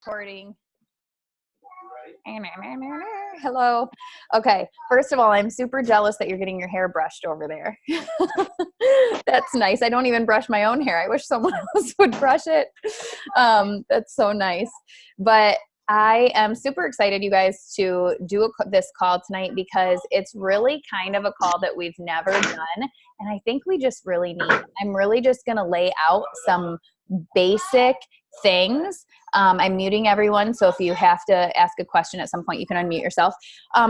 Recording. Hello. Okay. First of all, I'm super jealous that you're getting your hair brushed over there. That's nice. I don't even brush my own hair. I wish someone else would brush it. That's so nice. But I am super excited, you guys, to do this call tonight because it's really kind of a call that we've never done. And I think we just really need it. I'm really just going to lay out some basic things. I'm muting everyone, so if you have to ask a question at some point, you can unmute yourself.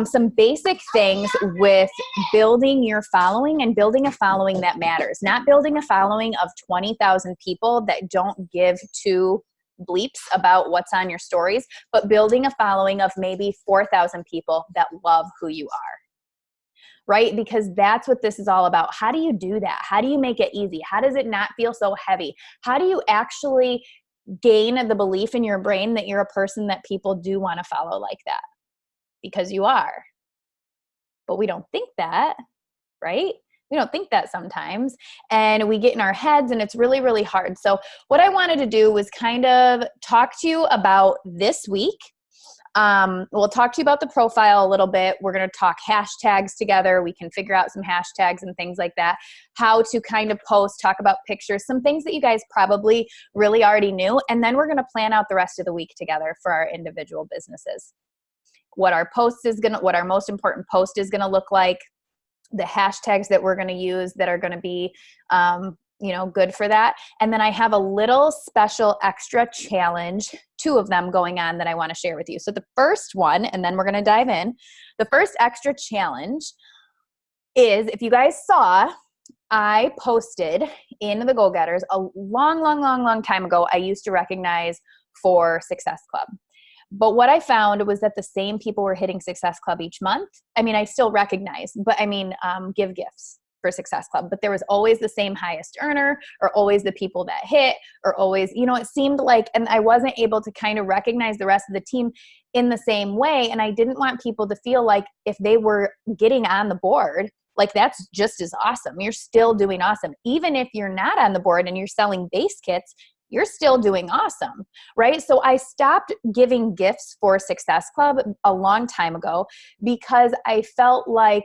Some basic things with building your following and building a following that matters. Not building a following of 20,000 people that don't give two bleeps about what's on your stories, but building a following of maybe 4,000 people that love who you are. Right? Because that's what this is all about. How do you do that? How do you make it easy? How does it not feel so heavy? How do you actually gain the belief in your brain that you're a person that people do want to follow like that? Because you are. But we don't think that, right? We don't think that sometimes. And we get in our heads and it's really, really hard. So what I wanted to do was kind of talk to you about this week. We'll talk to you about the profile a little bit. We're going to talk hashtags together. We can figure out some hashtags and things like that, how to kind of post, talk about pictures, some things that you guys probably really already knew. And then we're going to plan out the rest of the week together for our individual businesses. What our most important post is going to look like, the hashtags that we're going to use that are going to be, good for that. And then I have a little special extra challenge, 2 of them going on that I want to share with you. So the first one, and then we're going to dive in. The first extra challenge is, if you guys saw, I posted in the Goal Getters a long time ago. I used to recognize for Success Club. But what I found was that the same people were hitting Success Club each month. I mean, I still recognize, but give gifts for Success Club. But there was always the same highest earner, or always the people that hit, or always, it seemed like, and I wasn't able to kind of recognize the rest of the team in the same way. And I didn't want people to feel like if they were getting on the board, like that's just as awesome. You're still doing awesome. Even if you're not on the board and you're selling base kits, you're still doing awesome, right? So I stopped giving gifts for Success Club a long time ago because I felt like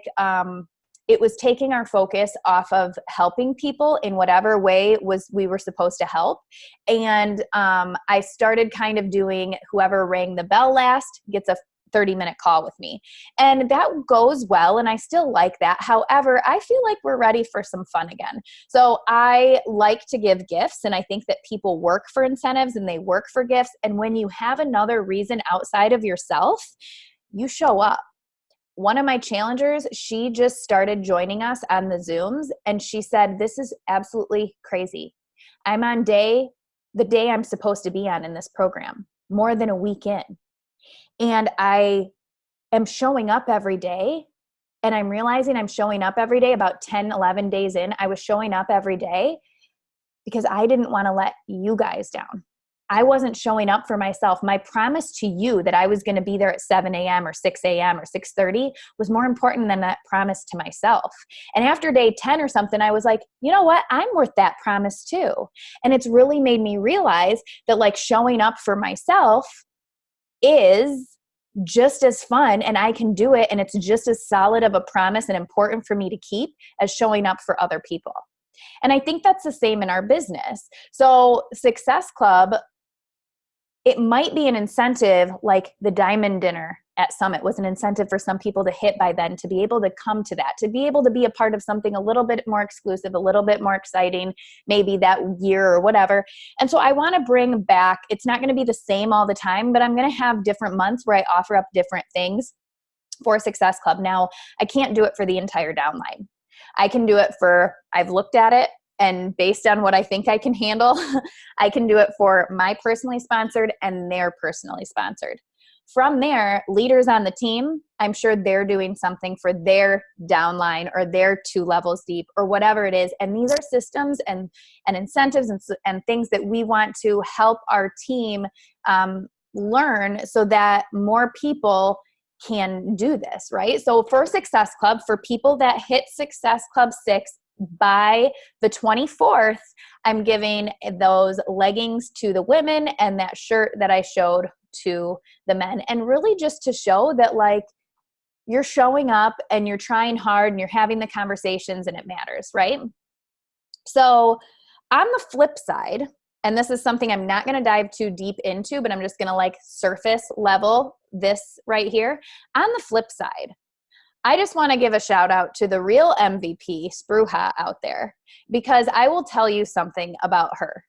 it was taking our focus off of helping people in whatever way we were supposed to help. And I started kind of doing whoever rang the bell last gets a 30-minute call with me. And that goes well, and I still like that. However, I feel like we're ready for some fun again. So I like to give gifts, and I think that people work for incentives and they work for gifts. And when you have another reason outside of yourself, you show up. One of my challengers, she just started joining us on the Zooms, and she said, "This is absolutely crazy. I'm on the day I'm supposed to be on in this program, more than a week in. And I am showing up every day, and I'm realizing I'm showing up every day. About 10, 11 days in, I was showing up every day because I didn't want to let you guys down. I wasn't showing up for myself. My promise to you that I was going to be there at 7 a.m. or 6 a.m. or 6:30 was more important than that promise to myself. And after day 10 or something, I was like, you know what? I'm worth that promise too. And it's really made me realize that like showing up for myself is just as fun, and I can do it, and it's just as solid of a promise and important for me to keep as showing up for other people. And I think that's the same in our business. So Success Club, it might be an incentive, like the diamond dinner at Summit was an incentive for some people to hit by then, to be able to come to that, to be able to be a part of something a little bit more exclusive, a little bit more exciting, maybe that year or whatever. And so I want to bring back, it's not going to be the same all the time, but I'm going to have different months where I offer up different things for Success Club. Now, I can't do it for the entire downline. I can do it I've looked at it, and based on what I think I can handle, I can do it for my personally sponsored and their personally sponsored. From there, leaders on the team, I'm sure they're doing something for their downline or their 2 levels deep or whatever it is. And these are systems and incentives and things that we want to help our team learn so that more people can do this, right? So for Success Club, for people that hit Success Club 6 by the 24th, I'm giving those leggings to the women and that shirt that I showed to the men. And really just to show that like you're showing up and you're trying hard and you're having the conversations and it matters, right? So on the flip side, and this is something I'm not going to dive too deep into, but I'm just going to like surface level this right here. On the flip side, I just want to give a shout out to the real MVP, Spruha, out there, because I will tell you something about her.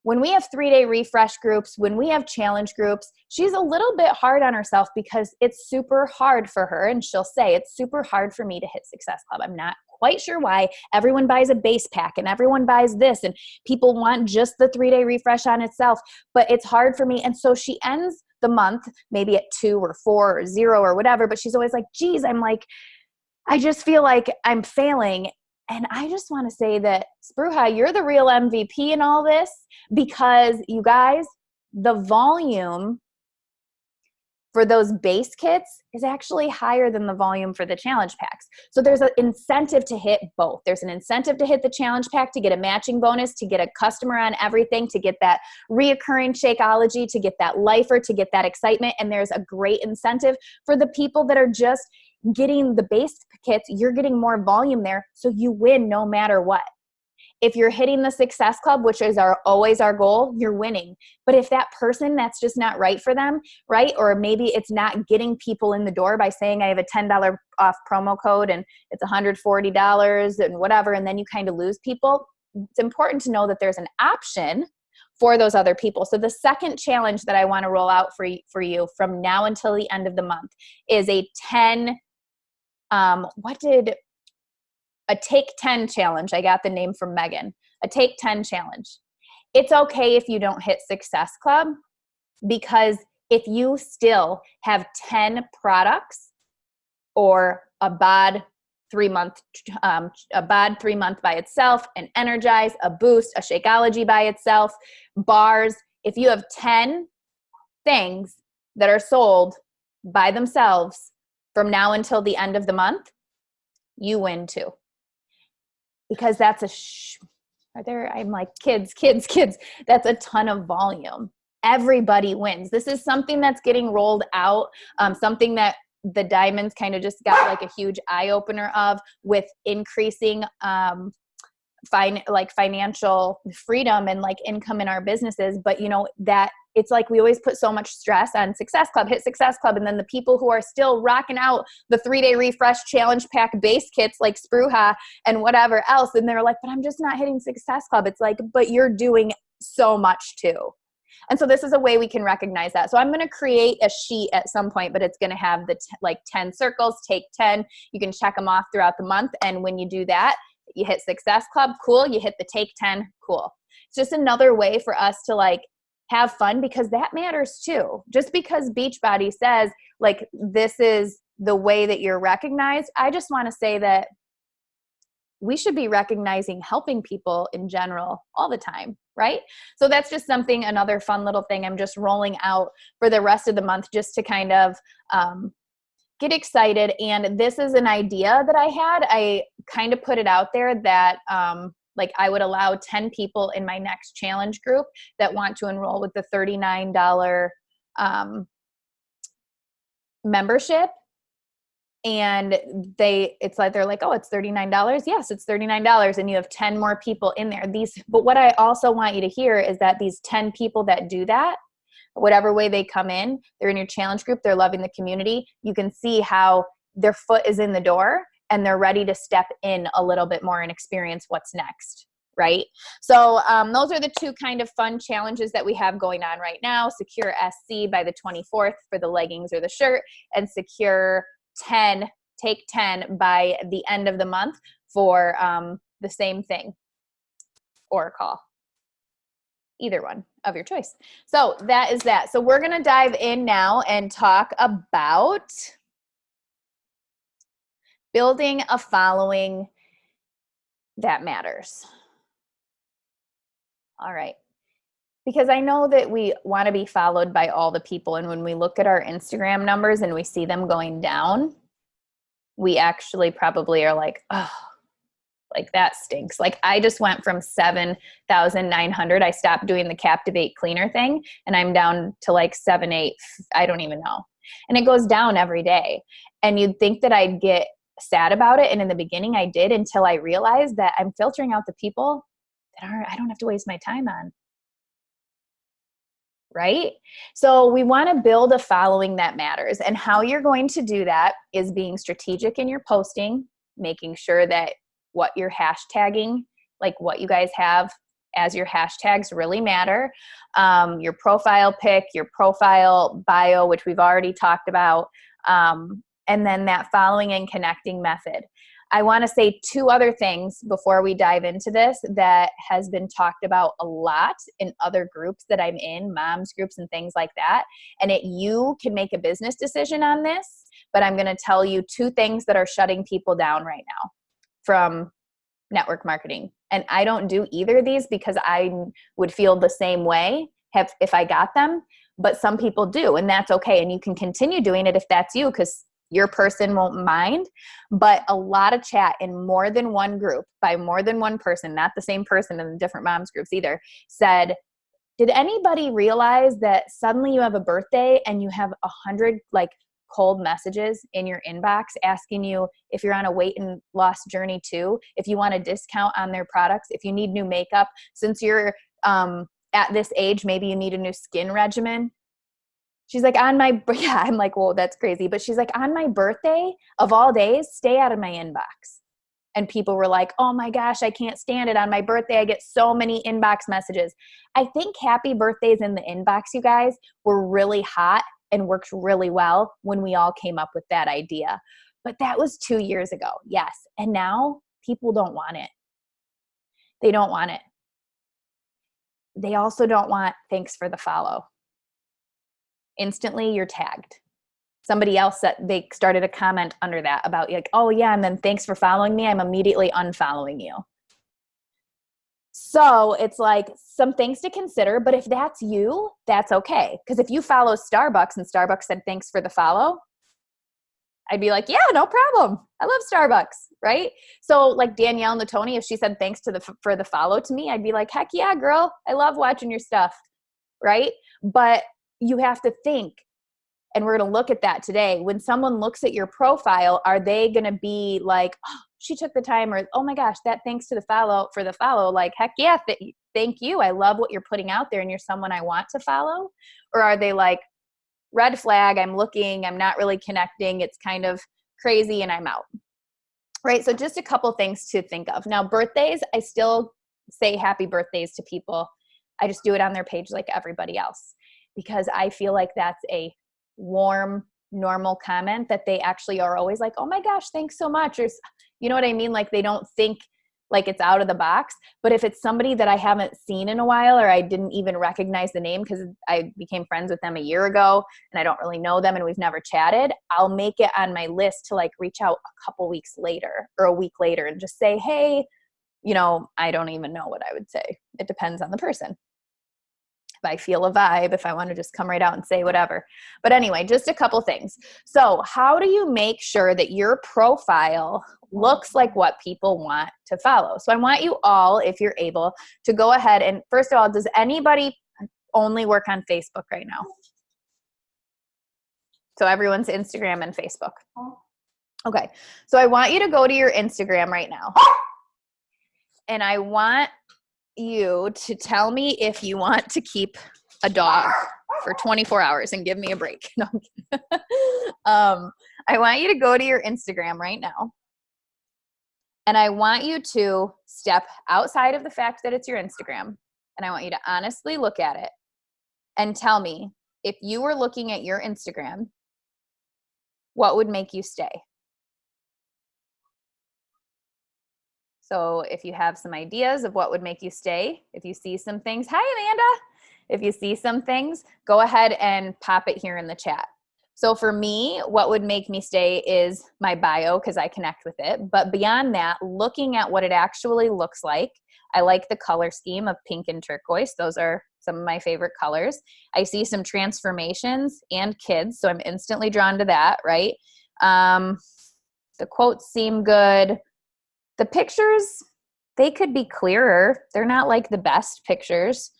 When we have 3-day refresh groups, when we have challenge groups, she's a little bit hard on herself because it's super hard for her. And she'll say, it's super hard for me to hit Success Club. I'm not quite sure why. Everyone buys a base pack and everyone buys this and people want just the 3-day refresh on itself, but it's hard for me. And so she ends the month maybe at 2 or 4 or 0 or whatever, but she's always like, geez, I just feel like I'm failing. And I just want to say that, Spruha, you're the real MVP in all this, because you guys, the volume for those base kits is actually higher than the volume for the challenge packs. So there's an incentive to hit both. There's an incentive to hit the challenge pack, to get a matching bonus, to get a customer on everything, to get that reoccurring Shakeology, to get that lifer, to get that excitement. And there's a great incentive for the people that are just getting the base kits. You're getting more volume there, so you win no matter what. If you're hitting the Success Club, which is always our goal, you're winning. But if that person, that's just not right for them, right? Or maybe it's not getting people in the door by saying I have a $10 off promo code and it's $140 and whatever, and then you kind of lose people. It's important to know that there's an option for those other people. So the second challenge that I want to roll out for you from now until the end of the month is a 10, a Take 10 challenge. I got the name from Megan. A Take 10 challenge. It's okay if you don't hit Success Club, because if you still have 10 products or a BOD 3-month, by itself, an Energize, a Boost, a Shakeology by itself, bars, if you have 10 things that are sold by themselves from now until the end of the month, you win too. Because that's I'm like, kids. That's a ton of volume. Everybody wins. This is something that's getting rolled out, something that the Diamonds kind of just got like a huge eye opener of, with increasing financial freedom and like income in our businesses. But you know, that it's like we always put so much stress on Success Club, hit Success Club. And then the people who are still rocking out the 3-day refresh challenge pack base kits like Spruha and whatever else, and they're like, but I'm just not hitting Success Club. It's like, but you're doing so much too. And so this is a way we can recognize that. So I'm going to create a sheet at some point, but it's going to have the 10 circles, take 10. You can check them off throughout the month. And when you do that, you hit Success Club, cool. You hit the Take 10, cool. It's just another way for us to like have fun, because that matters too. Just because Beachbody says like, this is the way that you're recognized, I just want to say that we should be recognizing helping people in general all the time, right? So that's just something, another fun little thing I'm just rolling out for the rest of the month, just to kind of get excited. And this is an idea that I had. I kind of put it out there that like I would allow 10 people in my next challenge group that want to enroll with the $39 membership. And it's like, they're like, oh, it's $39. Yes, it's $39. And you have 10 more people in there. But what I also want you to hear is that these 10 people that do that, whatever way they come in, they're in your challenge group, they're loving the community. You can see how their foot is in the door and they're ready to step in a little bit more and experience what's next, right? So those are the two kind of fun challenges that we have going on right now. Secure SC by the 24th for the leggings or the shirt, and secure 10, take 10 by the end of the month for the same thing, or a call. Either one of your choice. So that is that. So we're going to dive in now and talk about building a following that matters. All right. Because I know that we want to be followed by all the people. And when we look at our Instagram numbers and we see them going down, we actually probably are like, oh, Like that stinks. Like I just went from 7,900. I stopped doing the Captivate cleaner thing and I'm down to like 7, 8. I don't even know. And it goes down every day. And you'd think that I'd get sad about it. And in the beginning I did, until I realized that I'm filtering out the people that I don't have to waste my time on. Right? So we want to build a following that matters. And how you're going to do that is being strategic in your posting, making sure that what you're hashtagging, like what you guys have as your hashtags, really matter. Your profile pic, your profile bio, which we've already talked about, and then that following and connecting method. I want to say 2 other things before we dive into this that has been talked about a lot in other groups that I'm in, moms groups and things like that. And you can make a business decision on this, but I'm going to tell you 2 things that are shutting people down right now from network marketing. And I don't do either of these because I would feel the same way if I got them, but some people do, and that's okay. And you can continue doing it if that's you, because your person won't mind. But a lot of chat in more than one group by more than one person, not the same person in the different moms groups either, said, did anybody realize that suddenly you have a birthday and you have 100 like cold messages in your inbox asking you if you're on a weight and loss journey too, if you want a discount on their products, if you need new makeup, since you're at this age, maybe you need a new skin regimen. She's like, yeah, I'm like, whoa, that's crazy. But she's like, on my birthday of all days, stay out of my inbox. And people were like, oh my gosh, I can't stand it. On my birthday, I get so many inbox messages. I think happy birthdays in the inbox, you guys, were really hot and worked really well when we all came up with that idea. But that was 2 years ago. Yes. And now people don't want it. They don't want it. They also don't want thanks for the follow. Instantly you're tagged. Somebody else that they started a comment under that about like, oh yeah, and then thanks for following me, I'm immediately unfollowing you. So it's like some things to consider, but if that's you, that's okay. Because if you follow Starbucks and Starbucks said thanks for the follow, I'd be like, yeah, no problem. I love Starbucks, right? So like Danielle Natoni, if she said thanks for the follow to me, I'd be like, heck yeah, girl, I love watching your stuff, right? But you have to think, and we're going to look at that today. When someone looks at your profile, are they going to be like, oh, she took the time, or, oh my gosh, that thanks to for the follow, like, heck yeah, thank you. I love what you're putting out there and you're someone I want to follow. Or are they like, red flag, I'm looking, I'm not really connecting, it's kind of crazy and I'm out. Right? So just a couple things to think of. Now, birthdays, I still say happy birthdays to people. I just do it on their page like everybody else, because I feel like that's a warm, normal comment that they actually are always like, oh my gosh, thanks so much. Or, you know what I mean? Like they don't think like it's out of the box. But if it's somebody that I haven't seen in a while, or I didn't even recognize the name because I became friends with them a year ago and I don't really know them and we've never chatted, I'll make it on my list to like reach out a couple weeks later or a week later and just say, hey, you know, I don't even know what I would say. It depends on the person. If I feel a vibe, if I want to just come right out and say whatever. But anyway, just a couple things. So how do you make sure that your profile looks like what people want to follow? So I want you all, if you're able, to go ahead and, first of all, does anybody only work on Facebook right now? So everyone's Instagram and Facebook. Okay. So I want you to go to your Instagram right now. And I want you to tell me if you want to keep a dog for 24 hours and give me a break. No, I want you to go to your Instagram right now. And I want you to step outside of the fact that it's your Instagram. And I want you to honestly look at it and tell me, if you were looking at your Instagram, what would make you stay? So if you have some ideas of what would make you stay, if you see some things, hi, Amanda. If you see some things, go ahead and pop it here in the chat. So for me, what would make me stay is my bio, because I connect with it. But beyond that, looking at what it actually looks like, I like the color scheme of pink and turquoise. Those are some of my favorite colors. I see some transformations and kids, so I'm instantly drawn to that, right? The quotes seem good. The pictures, they could be clearer. They're not like the best pictures.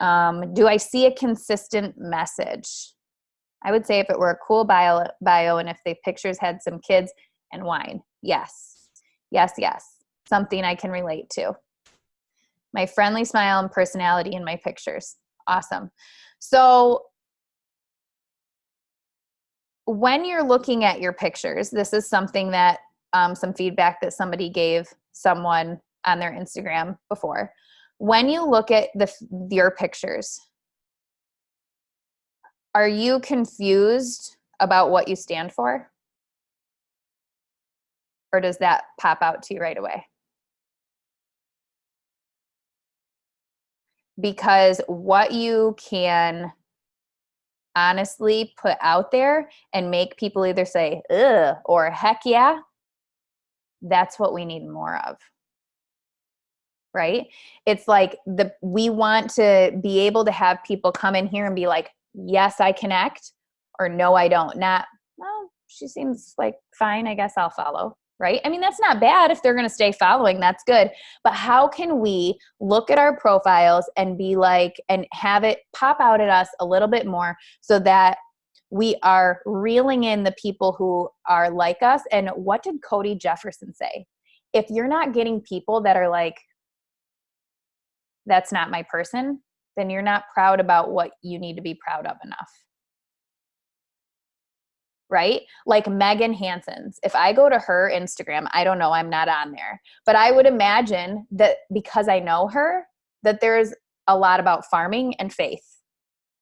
Do I see a consistent message? I would say if it were a cool bio and if the pictures had some kids and wine. Yes. Yes, yes. Something I can relate to. My friendly smile and personality in my pictures. Awesome. So when you're looking at your pictures, this is something that some feedback that somebody gave someone on their Instagram before. When you look at your pictures, are you confused about what you stand for? Or does that pop out to you right away? Because what you can honestly put out there and make people either say, ugh, or heck yeah, that's what we need more of. Right? It's like we want to be able to have people come in here and be like, yes, I connect, or no, I don't. Not, well, she seems like fine, I guess I'll follow. Right? I mean, that's not bad if they're going to stay following, that's good. But how can we look at our profiles and be like, and have it pop out at us a little bit more so that we are reeling in the people who are like us? And what did Cody Jefferson say? If you're not getting people that are like, that's not my person, then you're not proud about what you need to be proud of enough. Right? Like Megan Hanson's. If I go to her Instagram, I don't know, I'm not on there. But I would imagine that because I know her, that there's a lot about farming and faith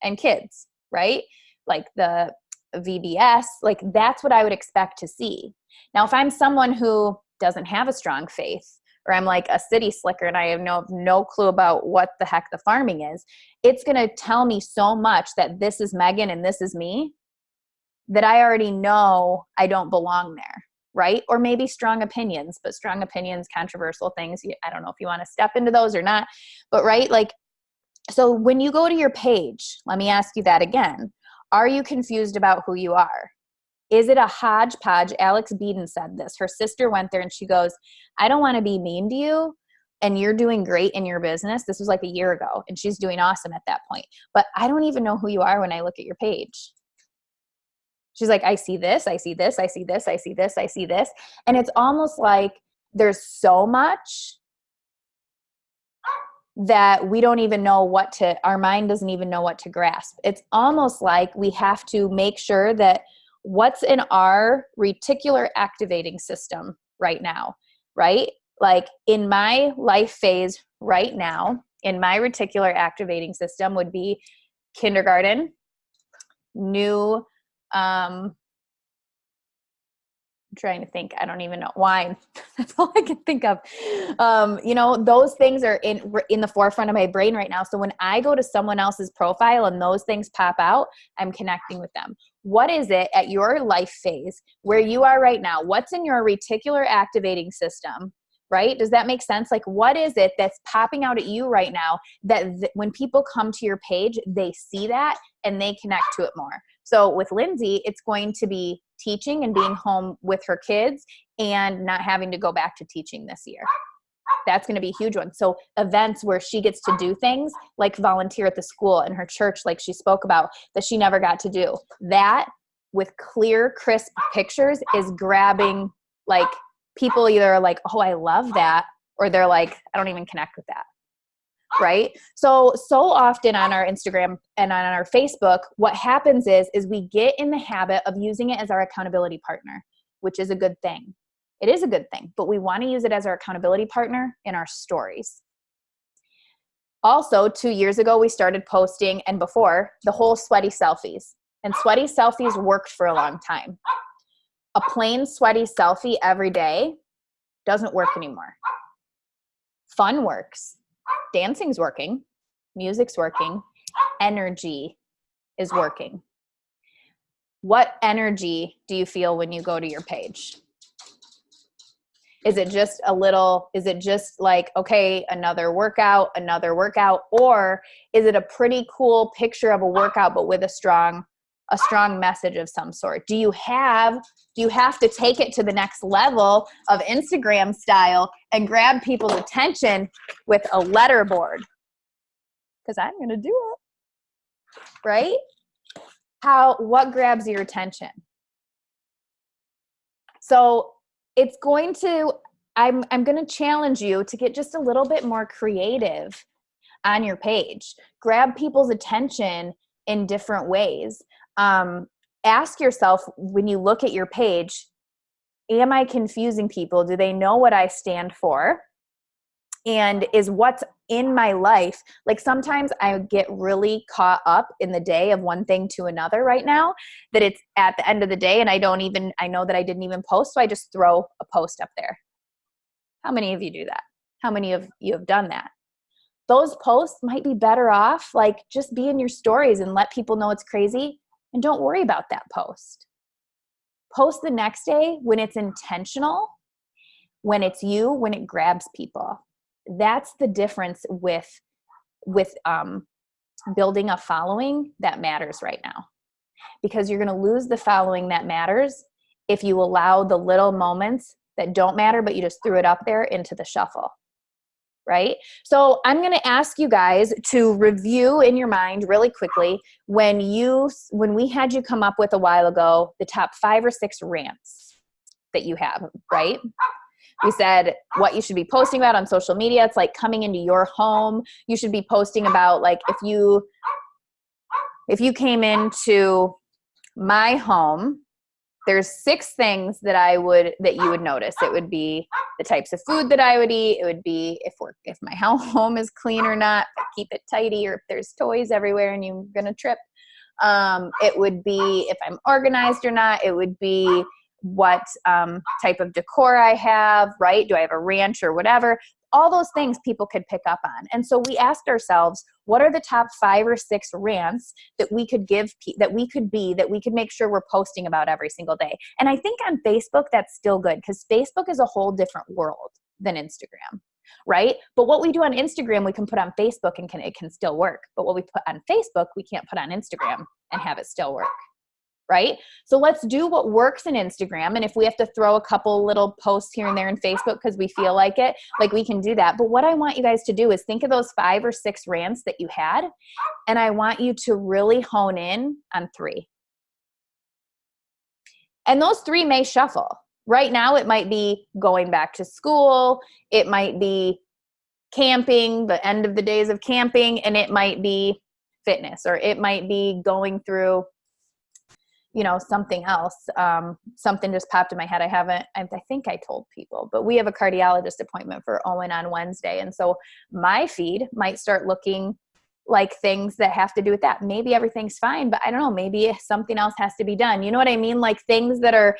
and kids, right? Like the VBS, like that's what I would expect to see. Now, if I'm someone who doesn't have a strong faith, or I'm like a city slicker and I have no clue about what the heck the farming is, it's going to tell me so much that this is Megan and this is me, that I already know I don't belong there, right? Or maybe strong opinions, but strong opinions, controversial things, I don't know if you want to step into those or not, but right? Like, so when you go to your page, let me ask you that again. Are you confused about who you are? Is it a hodgepodge? Alex Beeden said this. Her sister went there and she goes, I don't want to be mean to you, and you're doing great in your business. This was like a year ago, and she's doing awesome at that point. But I don't even know who you are when I look at your page. She's like, I see this, I see this, I see this, I see this, I see this. And it's almost like there's so much that we don't even know our mind doesn't even know what to grasp. It's almost like we have to make sure that what's in our reticular activating system right now, right? Like in my life phase right now, in my reticular activating system would be kindergarten, new, I'm trying to think. I don't even know. Wine. That's all I can think of. Those things are in the forefront of my brain right now. So when I go to someone else's profile and those things pop out, I'm connecting with them. What is it at your life phase where you are right now? What's in your reticular activating system? Right? Does that make sense? Like, what is it that's popping out at you right now that when people come to your page, they see that and they connect to it more? So with Lindsay, it's going to be teaching and being home with her kids and not having to go back to teaching this year. That's going to be a huge one. So events where she gets to do things like volunteer at the school and her church, like she spoke about, that she never got to do. That with clear, crisp pictures is grabbing, like, people either are like, oh, I love that, or they're like, I don't even connect with that. Right? So often on our Instagram and on our Facebook, what happens is we get in the habit of using it as our accountability partner, which is a good thing. It is a good thing, but we want to use it as our accountability partner in our stories. Also, 2 years ago, we started posting, and before, the whole sweaty selfies. And sweaty selfies worked for a long time. A plain sweaty selfie every day doesn't work anymore. Fun works. Dancing's working, music's working, energy is working. What energy do you feel when you go to your page? Is it just like, okay, another workout, or is it a pretty cool picture of a workout, but with a strong a strong message of some sort? Do you have to take it to the next level of Instagram style and grab people's attention with a letterboard? Because I'm going to do it, right? What grabs your attention? So it's going to, I'm going to challenge you to get just a little bit more creative on your page. Grab people's attention in different ways. Ask yourself when you look at your page, am I confusing people? Do they know what I stand for? And is what's in my life, like sometimes I get really caught up in the day of one thing to another right now, that it's at the end of the day and I know that I didn't even post, so I just throw a post up there. How many of you do that? How many of you have done that? Those posts might be better off, like just be in your stories and let people know it's crazy, and don't worry about that post. Post the next day when it's intentional, when it's you, when it grabs people. That's the difference with building a following that matters right now, because you're going to lose the following that matters if you allow the little moments that don't matter, but you just threw it up there into the shuffle, right? So I'm going to ask you guys to review in your mind really quickly when we had you come up with a while ago, the top 5 or 6 rants that you have, right? We said what you should be posting about on social media. It's like coming into your home. You should be posting about, like, if you came into my home, there's 6 things that you would notice. It would be the types of food that I would eat. It would be if my home is clean or not, if I keep it tidy, or if there's toys everywhere and you're gonna trip. It would be if I'm organized or not. It would be what type of decor I have, right? Do I have a ranch or whatever? All those things people could pick up on. And so we asked ourselves, what are the top 5 or 6 rants that we could that we could make sure we're posting about every single day? And I think on Facebook, that's still good, because Facebook is a whole different world than Instagram, right? But what we do on Instagram, we can put on Facebook and it can still work. But what we put on Facebook, we can't put on Instagram and have it still work. Right? So let's do what works in Instagram. And if we have to throw a couple little posts here and there in Facebook because we feel like it, like, we can do that. But what I want you guys to do is think of those 5 or 6 rants that you had, and I want you to really hone in on 3. And those 3 may shuffle. Right now, it might be going back to school. It might be camping, the end of the days of camping, and it might be fitness, or it might be going through something else. Something just popped in my head. I think I told people, but we have a cardiologist appointment for Owen on Wednesday. And so my feed might start looking like things that have to do with that. Maybe everything's fine, but I don't know, maybe something else has to be done. You know what I mean? Like things that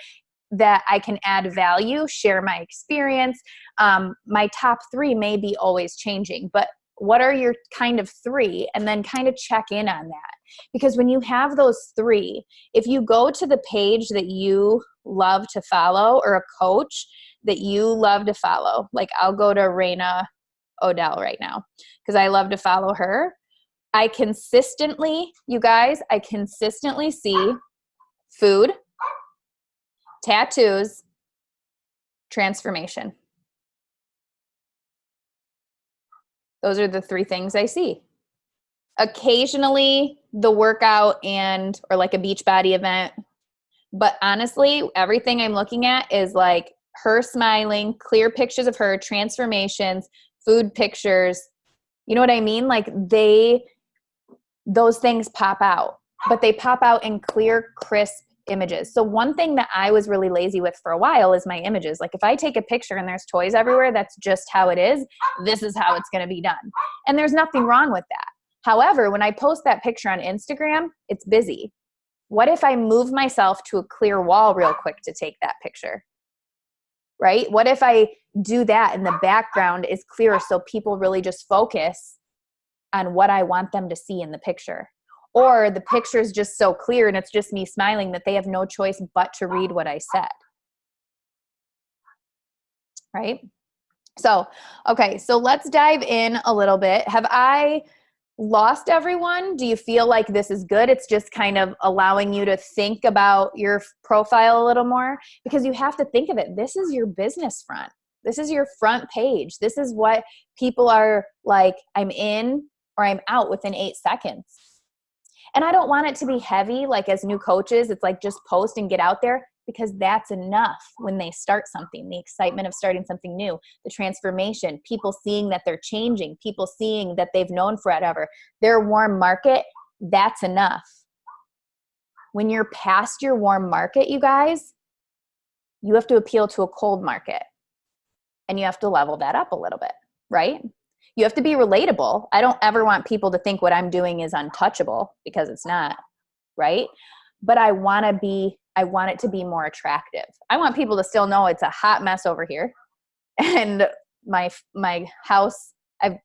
I can add value, share my experience. My top 3 may be always changing, but what are your kind of 3? And then kind of check in on that. Because when you have those 3, if you go to the page that you love to follow, or a coach that you love to follow, like I'll go to Raina Odell right now because I love to follow her. I consistently see food, tattoos, transformation. Those are the 3 things I see. Occasionally the workout or like a Beachbody event. But honestly, everything I'm looking at is like her smiling, clear pictures of her, transformations, food pictures. You know what I mean? Like those things pop out, but they pop out in clear, crisp images. So one thing that I was really lazy with for a while is my images. Like if I take a picture and there's toys everywhere, that's just how it is. This is how it's going to be done. And there's nothing wrong with that. However, when I post that picture on Instagram, it's busy. What if I move myself to a clear wall real quick to take that picture? Right? What if I do that and the background is clearer so people really just focus on what I want them to see in the picture? Or the picture is just so clear and it's just me smiling that they have no choice but to read what I said. Right? So, okay, so let's dive in a little bit. lost everyone? Do you feel like this is good? It's just kind of allowing you to think about your profile a little more, because you have to think of it. This is your business front. This is your front page. This is what people are like, I'm in or I'm out within 8 seconds. And I don't want it to be heavy. Like as new coaches, it's like just post and get out there, because that's enough when they start something, the excitement of starting something new, the transformation, people seeing that they're changing, people seeing that they've known forever, their warm market, that's enough. When you're past your warm market, you guys, you have to appeal to a cold market, and you have to level that up a little bit, right? You have to be relatable. I don't ever want people to think what I'm doing is untouchable, because it's not, right? But I want it to be more attractive. I want people to still know it's a hot mess over here. And my house,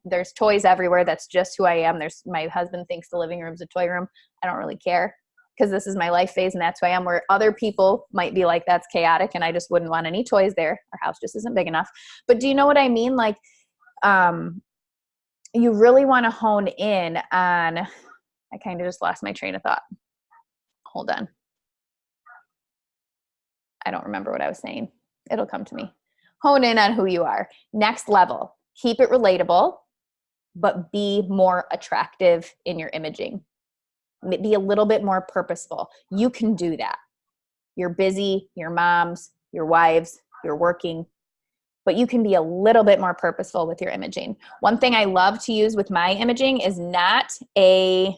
there's toys everywhere. That's just who I am. My husband thinks the living room's a toy room. I don't really care, because this is my life phase and that's who I am, where other people might be like, that's chaotic and I just wouldn't want any toys there. Our house just isn't big enough. But do you know what I mean? Like, you really want to hone in on, I kind of just lost my train of thought. Hold on. I don't remember what I was saying. It'll come to me. Hone in on who you are. Next level. Keep it relatable, but be more attractive in your imaging. Be a little bit more purposeful. You can do that. You're busy, you're moms, you're wives, you're working, but you can be a little bit more purposeful with your imaging. One thing I love to use with my imaging is I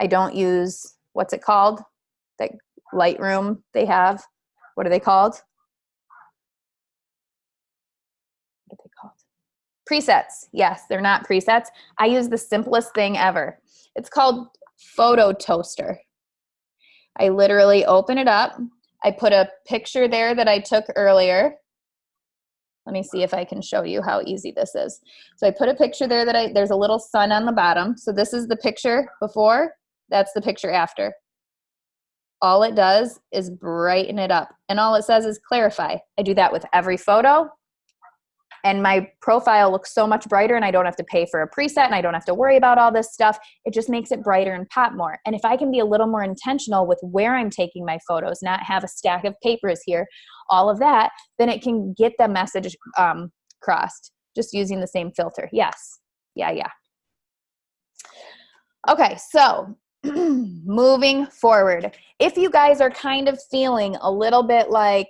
don't use, what's it called? That Lightroom they have. What are they called? What are they called? Presets. Yes, they're not presets. I use the simplest thing ever. It's called Photo Toaster. I literally open it up. I put a picture there that I took earlier. Let me see if I can show you how easy this is. So I put a picture there there's a little sun on the bottom. So this is the picture before, that's the picture after. All it does is brighten it up. And all it says is clarify. I do that with every photo. And my profile looks so much brighter, and I don't have to pay for a preset, and I don't have to worry about all this stuff. It just makes it brighter and pop more. And if I can be a little more intentional with where I'm taking my photos, not have a stack of papers here, all of that, then it can get the message crossed just using the same filter. Yes. Yeah. Okay, so moving forward, if you guys are kind of feeling a little bit like,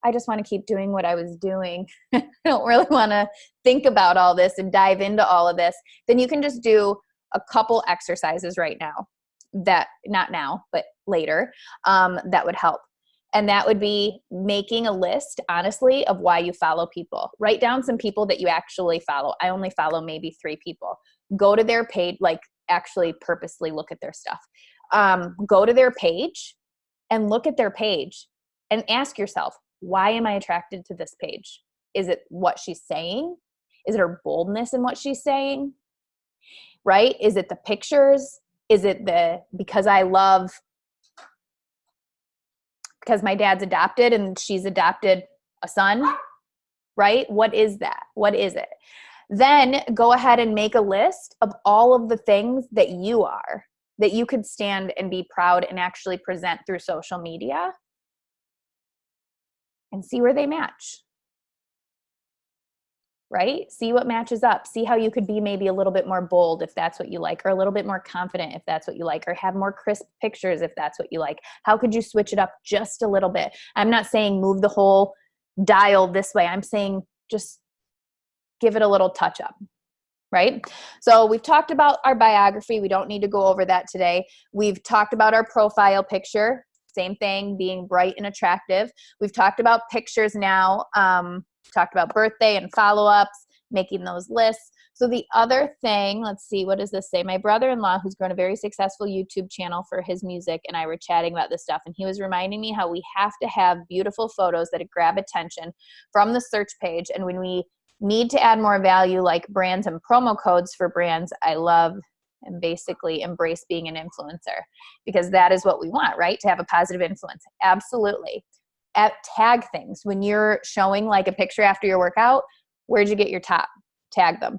I just want to keep doing what I was doing, I don't really want to think about all this and dive into all of this, then you can just do a couple exercises right now, that not now, but later, that would help. And that would be making a list, honestly, of why you follow people. Write down some people that you actually follow. I only follow maybe 3 people. Go to their page, like actually purposely look at their stuff. Go to their page and look at their page and ask yourself, why am I attracted to this page? Is it what she's saying? Is it her boldness in what she's saying? Right? Is it the pictures? Is it because my dad's adopted and she's adopted a son, right? What is that? What is it? Then go ahead and make a list of all of the things that you are, that you could stand and be proud and actually present through social media, and see where they match, right? See what matches up. See how you could be maybe a little bit more bold if that's what you like, or a little bit more confident if that's what you like, or have more crisp pictures if that's what you like. How could you switch it up just a little bit? I'm not saying move the whole dial this way. I'm saying just give it a little touch up, right? So we've talked about our biography. We don't need to go over that today. We've talked about our profile picture. Same thing, being bright and attractive. We've talked about pictures now. Talked about birthday and follow-ups, making those lists. So the other thing, let's see, what does this say? My brother-in-law, who's grown a very successful YouTube channel for his music, and I were chatting about this stuff, and he was reminding me how we have to have beautiful photos that grab attention from the search page. And when we need to add more value, like brands and promo codes for brands, I love and basically embrace being an influencer, because that is what we want, right? To have a positive influence. Absolutely. Tag things. When you're showing like a picture after your workout, where'd you get your top? Tag them,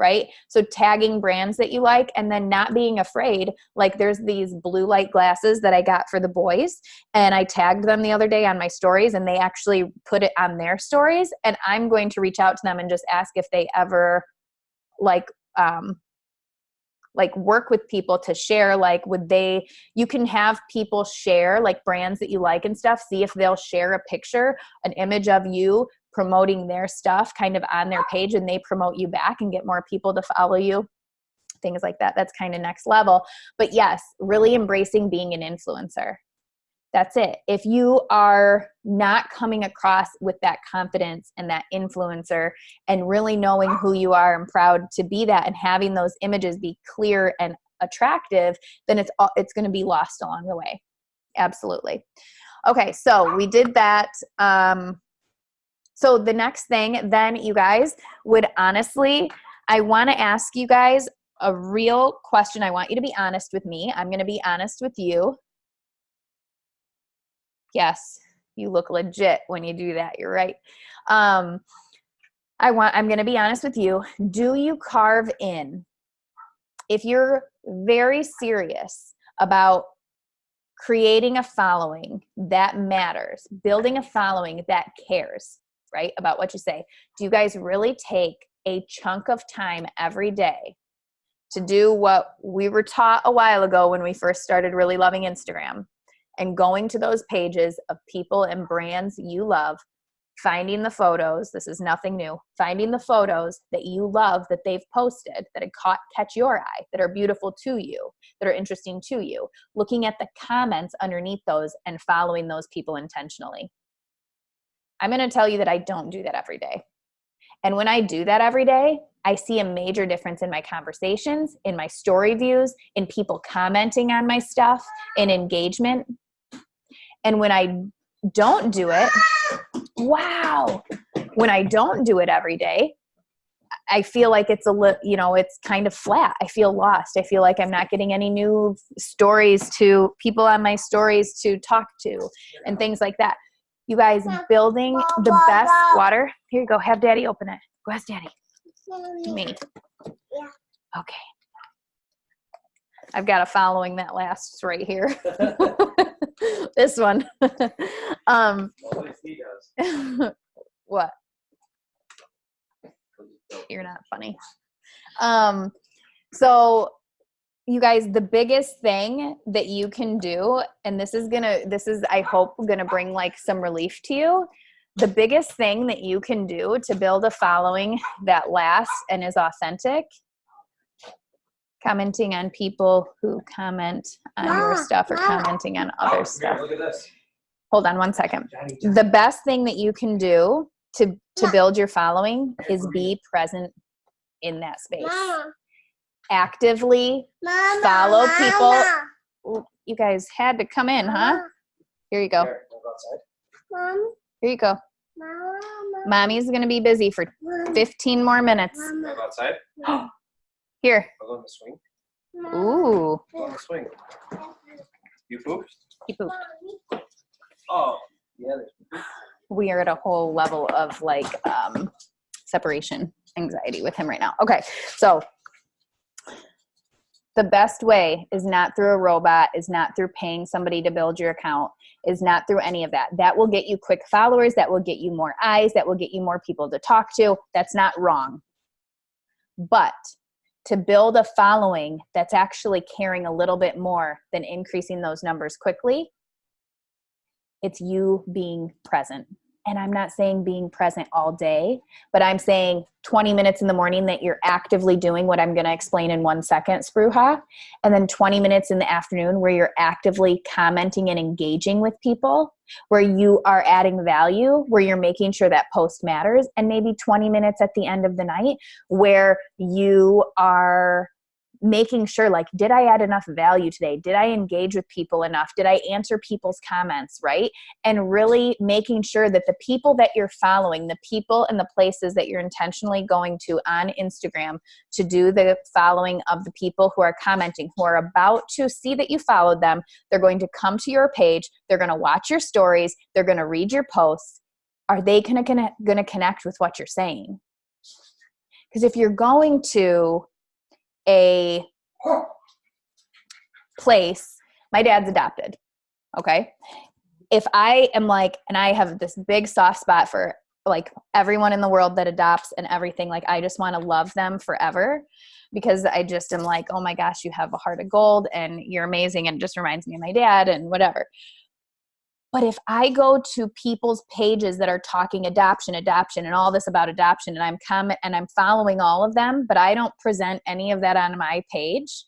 right? So tagging brands that you like, and then not being afraid. Like there's these blue light glasses that I got for the boys, and I tagged them the other day on my stories, and they actually put it on their stories. And I'm going to reach out to them and just ask if they ever like work with people to share, like you can have people share like brands that you like and stuff, see if they'll share a picture, an image of you promoting their stuff kind of on their page, and they promote you back and get more people to follow you, things like that. That's kind of next level. But yes, really embracing being an influencer. That's it. If you are not coming across with that confidence and that influencer and really knowing who you are and proud to be that and having those images be clear and attractive, then it's going to be lost along the way. Absolutely. Okay, so we did that. So the next thing then, you guys, would honestly, I want to ask you guys a real question. I want you to be honest with me. I'm going to be honest with you. Yes, you look legit when you do that. You're right. I'm going to be honest with you. Do you carve in? If you're very serious about creating a following that matters, building a following that cares, right, about what you say, do you guys really take a chunk of time every day to do what we were taught a while ago when we first started really loving Instagram? And going to those pages of people and brands you love, finding the photos, this is nothing new, finding the photos that you love that they've posted, that catch your eye, that are beautiful to you, that are interesting to you, looking at the comments underneath those and following those people intentionally. I'm going to tell you that I don't do that every day. And when I do that every day, I see a major difference in my conversations, in my story views, in people commenting on my stuff, in engagement. And when I don't do it, when I don't do it every day, I feel like it's it's kind of flat. I feel lost. I feel like I'm not getting any new stories to people on my stories to talk to and things like that. You guys, building the best water. Here you go. Have Daddy open it. Go ask Daddy. Me. Okay. I've got a following that lasts right here. This one. What? You're not funny. So you guys, the biggest thing that you can do, and this is I hope gonna bring like some relief to you. The biggest thing that you can do to build a following that lasts and is authentic, commenting on people who comment on your stuff or commenting on other stuff. Look at this. Hold on one second. The best thing that you can do to build your following is be present in that space. Actively follow people. You guys had to come in, huh? Here you go. Here you go. Mommy's going to be busy for 15 more minutes. Go outside. Here. I'll go on the swing. Ooh. Go on the swing. You pooped? He pooped. Oh, yeah. We are at a whole level of like separation anxiety with him right now. Okay, so the best way is not through a robot, is not through paying somebody to build your account, is not through any of that. That will get you quick followers, that will get you more eyes, that will get you more people to talk to. That's not wrong. But to build a following that's actually caring a little bit more than increasing those numbers quickly, it's you being present. And I'm not saying being present all day, but I'm saying 20 minutes in the morning that you're actively doing what I'm going to explain in 1 second, Spruha. And then 20 minutes in the afternoon where you're actively commenting and engaging with people, where you are adding value, where you're making sure that post matters. And maybe 20 minutes at the end of the night where you are making sure, like, did I add enough value today? Did I engage with people enough? Did I answer people's comments, right? And really making sure that the people that you're following, the people and the places that you're intentionally going to on Instagram to do the following of the people who are commenting, who are about to see that you followed them, they're going to come to your page, they're going to watch your stories, they're going to read your posts. Are they going to connect with what you're saying? Because if you're going to a place, my dad's adopted, okay? If I am like, and I have this big soft spot for like everyone in the world that adopts and everything, like I just want to love them forever, because I just am like, oh my gosh, you have a heart of gold and you're amazing, and it just reminds me of my dad and whatever. But if I go to people's pages that are talking adoption, and all this about adoption, and I'm following all of them, but I don't present any of that on my page,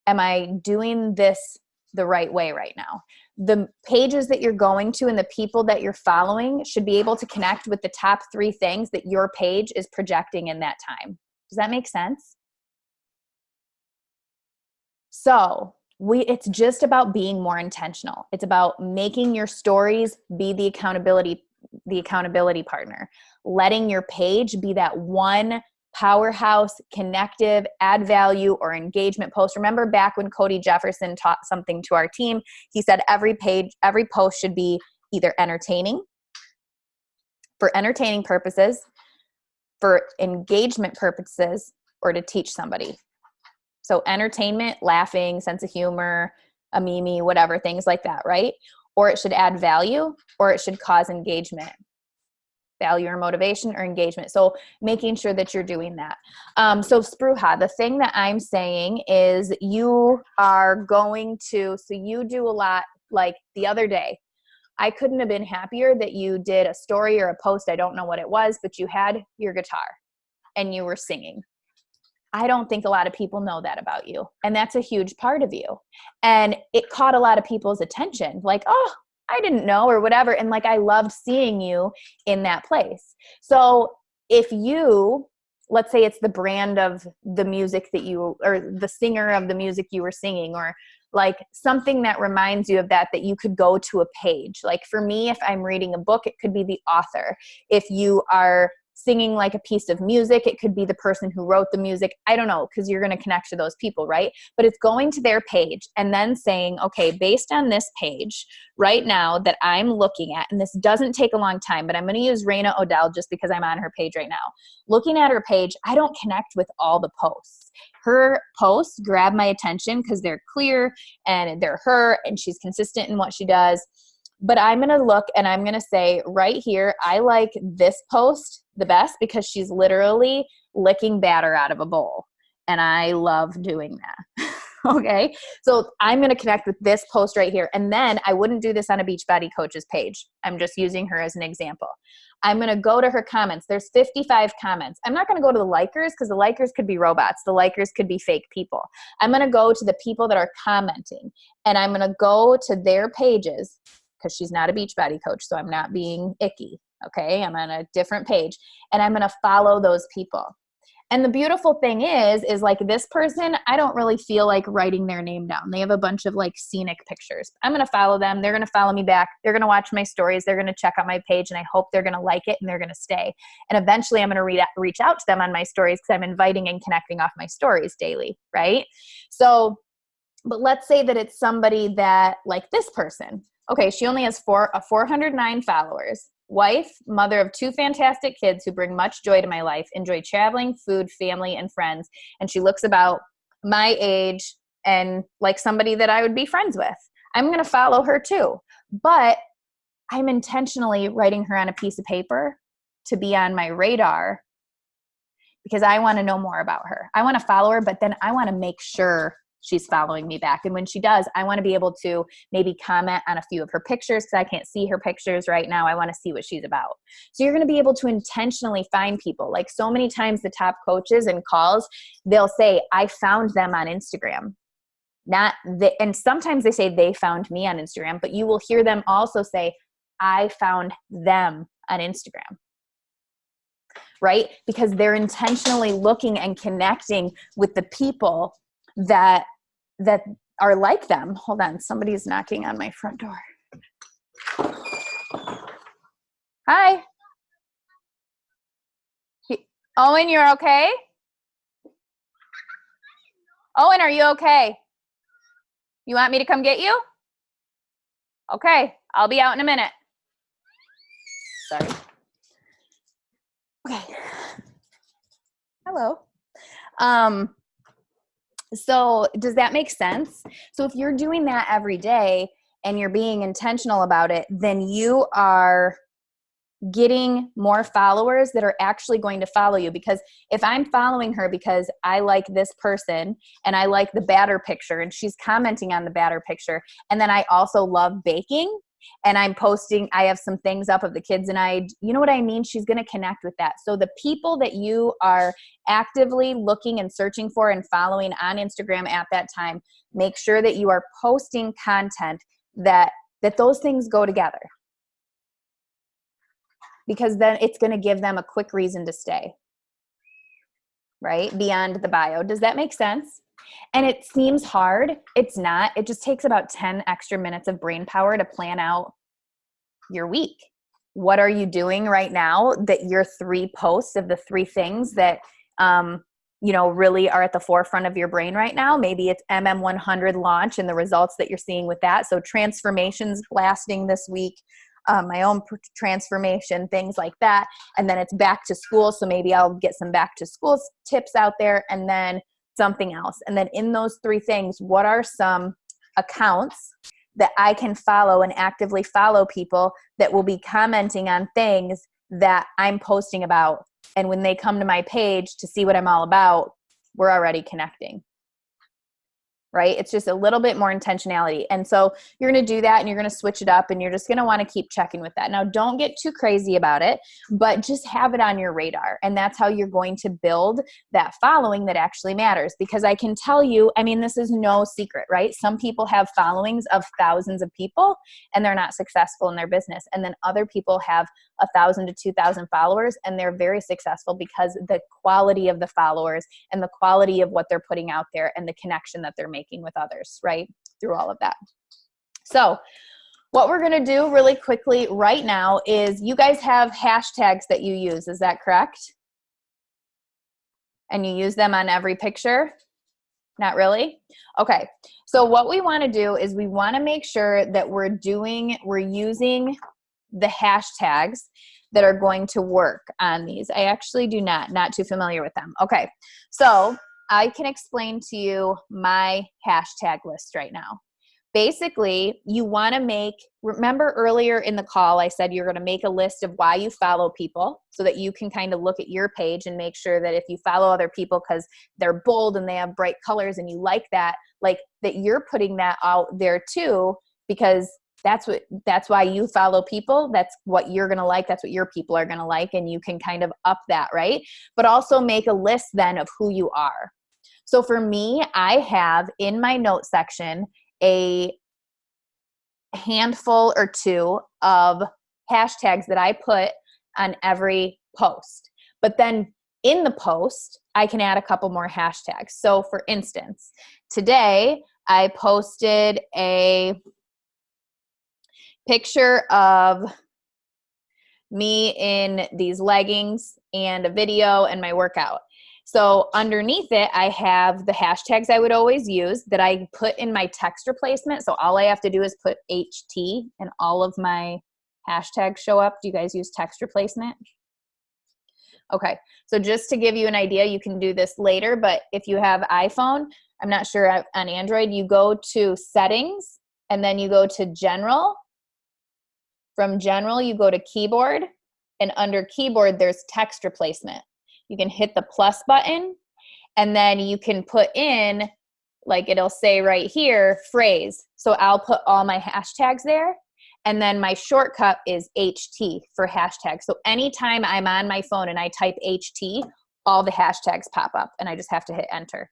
am I doing this the right way right now? The pages that you're going to and the people that you're following should be able to connect with the top 3 things that your page is projecting in that time. Does that make sense? So it's just about being more intentional. It's about making your stories be the accountability partner, letting your page be that one powerhouse, connective, add value, or engagement post. Remember back when Cody Jefferson taught something to our team, he said every post should be either entertaining, for entertaining purposes, for engagement purposes, or to teach somebody. So entertainment, laughing, sense of humor, a meme, whatever, things like that, right? Or it should add value, or it should cause engagement, value or motivation or engagement. So making sure that you're doing that. So Spruha, the thing that I'm saying is you are going to, so you do a lot, like the other day, I couldn't have been happier that you did a story or a post, I don't know what it was, but you had your guitar and you were singing. I don't think a lot of people know that about you. And that's a huge part of you. And it caught a lot of people's attention. Like, oh, I didn't know, or whatever. And like, I loved seeing you in that place. So if you, let's say it's the brand of the music that you, or the singer of the music you were singing, or like something that reminds you of that you could go to a page. Like for me, if I'm reading a book, it could be the author. If you are singing like a piece of music, it could be the person who wrote the music. I don't know, because you're going to connect to those people, right? But it's going to their page and then saying, okay, based on this page right now that I'm looking at, and this doesn't take a long time, but I'm going to use Raina Odell just because I'm on her page right now. Looking at her page, I don't connect with all the posts. Her posts grab my attention because they're clear and they're her, and she's consistent in what she does. But I'm going to look and I'm going to say right here, I like this post the best because she's literally licking batter out of a bowl. And I love doing that. Okay. So I'm going to connect with this post right here. And then I wouldn't do this on a Beachbody Coach's page. I'm just using her as an example. I'm going to go to her comments. There's 55 comments. I'm not going to go to the likers because the likers could be robots. The likers could be fake people. I'm going to go to the people that are commenting, and I'm going to go to their pages, because she's not a Beachbody Coach, so I'm not being icky, okay? I'm on a different page, and I'm going to follow those people. And the beautiful thing is like this person, I don't really feel like writing their name down. They have a bunch of like scenic pictures. I'm going to follow them. They're going to follow me back. They're going to watch my stories. They're going to check out my page, and I hope they're going to like it and they're going to stay. And eventually I'm going to reach out to them on my stories because I'm inviting and connecting off my stories daily, right? So, but let's say that it's somebody that, like this person, okay, she only has 409 followers. Wife, mother of 2 fantastic kids who bring much joy to my life, enjoy traveling, food, family, and friends. And she looks about my age and like somebody that I would be friends with. I'm going to follow her too. But I'm intentionally writing her on a piece of paper to be on my radar because I want to know more about her. I want to follow her, but then I want to make sure she's following me back. And when she does, I want to be able to maybe comment on a few of her pictures because I can't see her pictures right now. I want to see what she's about. So you're going to be able to intentionally find people. Like so many times the top coaches and calls, they'll say, I found them on Instagram. And sometimes they say they found me on Instagram, but you will hear them also say, I found them on Instagram. Right? Because they're intentionally looking and connecting with the people that are like them. Hold on, somebody's knocking on my front door. Hi. Owen, you're okay? Owen, are you okay? You want me to come get you? Okay, I'll be out in a minute. Sorry. Okay. Hello. Um, so does that make sense? So if you're doing that every day and you're being intentional about it, then you are getting more followers that are actually going to follow you. Because if I'm following her because I like this person and I like the batter picture and she's commenting on the batter picture, and then I also love baking and I'm posting, I have some things up of the kids and you know what I mean? She's going to connect with that. So the people that you are actively looking and searching for and following on Instagram at that time, make sure that you are posting content that those things go together, because then it's going to give them a quick reason to stay, right? Beyond the bio. Does that make sense? And it seems hard. It's not. It just takes about 10 extra minutes of brain power to plan out your week. What are you doing right now that your 3 posts of the 3 things that, really are at the forefront of your brain right now? Maybe it's MM100 launch and the results that you're seeing with that. So transformations blasting this week, my own transformation, things like that. And then it's back to school. So maybe I'll get some back to school tips out there, and then something else. And then in those 3 things, what are some accounts that I can follow and actively follow people that will be commenting on things that I'm posting about? And when they come to my page to see what I'm all about, we're already connecting. Right? It's just a little bit more intentionality. And so you're going to do that and you're going to switch it up and you're just going to want to keep checking with that. Now, don't get too crazy about it, but just have it on your radar. And that's how you're going to build that following that actually matters. Because I can tell you, I mean, this is no secret, right? Some people have followings of thousands of people and they're not successful in their business. And then other people have 1,000 to 2,000 followers and they're very successful because the quality of the followers and the quality of what they're putting out there and the connection that they're making with others, right? Through all of that. So what we're going to do really quickly right now is, you guys have hashtags that you use. Is that correct? And you use them on every picture? Not really? Okay. So what we want to do is we want to make sure that we're using the hashtags that are going to work on these. I actually do not too familiar with them. Okay. So I can explain to you my hashtag list right now. Basically, you want to remember earlier in the call, I said you're going to make a list of why you follow people so that you can kind of look at your page and make sure that if you follow other people because they're bold and they have bright colors and you like that you're putting that out there too, because that's why you follow people. That's what you're going to like. That's what your people are going to like. And you can kind of up that, right? But also make a list then of who you are. So for me, I have in my note section a handful or 2 of hashtags that I put on every post. But then in the post, I can add a couple more hashtags. So for instance, today I posted a picture of me in these leggings and a video and my workout. So underneath it, I have the hashtags I would always use that I put in my text replacement. So all I have to do is put HT and all of my hashtags show up. Do you guys use text replacement? Okay. So just to give you an idea, you can do this later, but if you have iPhone, I'm not sure on Android, you go to settings and then you go to general. From general, you go to keyboard, and under keyboard, there's text replacement. You can hit the plus button, and then you can put in, like it'll say right here, phrase. So I'll put all my hashtags there, and then my shortcut is HT for hashtag. So anytime I'm on my phone and I type HT, all the hashtags pop up, and I just have to hit enter.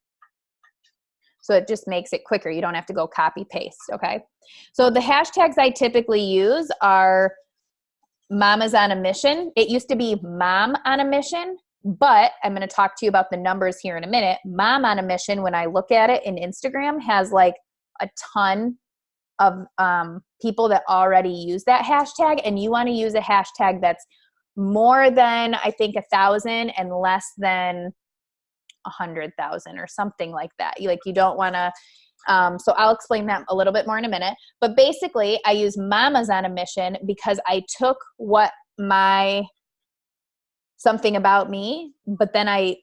So it just makes it quicker. You don't have to go copy paste, okay? So the hashtags I typically use are Mama's on a Mission. It used to be Mom on a Mission, but I'm going to talk to you about the numbers here in a minute. Mom on a Mission, when I look at it in Instagram, has like a ton of people that already use that hashtag, and you want to use a hashtag that's more than, I think, 1,000 and less than 100,000 or something like that. You don't want to, so I'll explain that a little bit more in a minute. But basically, I use Mama's on a Mission because I took something about me, but then I